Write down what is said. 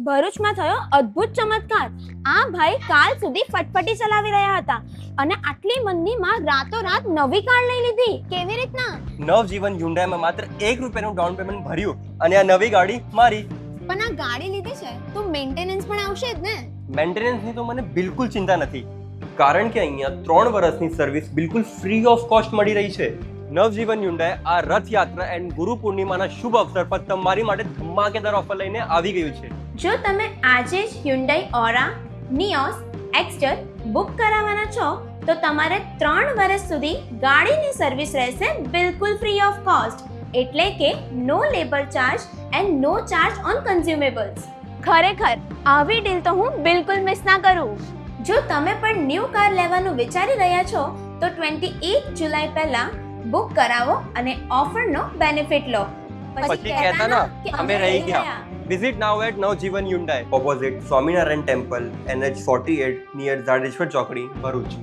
ભરૂચમાં થયો અદ્ભુત ચમત્કાર. આ ભાઈ કાલ સુધી ફટફટી ચલાવી રહ્યા હતા અને આટલી મંદીમાં રાતોરાત નવી કાર લઈ લીધી. કેવી રીતના? નવજીવન હ્યુન્ડાઈમાં માત્ર ₹1 ડાઉન પેમેન્ટ ભર્યું અને આ નવી ગાડી મારી. પણ આ ગાડી લીધી છે તો મેન્ટેનન્સ પણ આવશે જ ને? મેન્ટેનન્સની તો મને બિલકુલ ચિંતા નથી, કારણ કે અહીંયા 3 વર્ષની સર્વિસ બિલકુલ ફ્રી ઓફ કોસ્ટ મળી રહી છે. નવજીવન હ્યુન્ડાઈ આ રથયાત્રા એન્ડ ગુરુ પૂર્ણિમાના શુભ અવસર પર તમારી માટે ધમાકેદાર ઓફર લઈને આવી ગયું છે. જો તમે આજે જ Hyundai Aura, Nios, Exter book કરાવવાના છો તો તમારે 3 વર્ષ સુધી ગાડીની સર્વિસ રહેશે બિલકુલ ફ્રી ઓફ કોસ્ટ, એટલે કે no labour charge and no charge on consumables. ખરેખર આવી ડીલ તો હું બિલકુલ મિસ ના કરું. જો તમે પણ ન્યૂ કાર લેવાનું વિચારી રહ્યા છો તો 28 જુલાઈ પહેલા બુક કરાવો અને ઓફરનો બેનિફિટ લો. પછી કહેતા ના કે અમે રહી ગયા. Visit now at Navjivan Hyundai, opposite Swaminarayan Temple, NH 48, near Zadeshwar Chowkadi, Bharuch.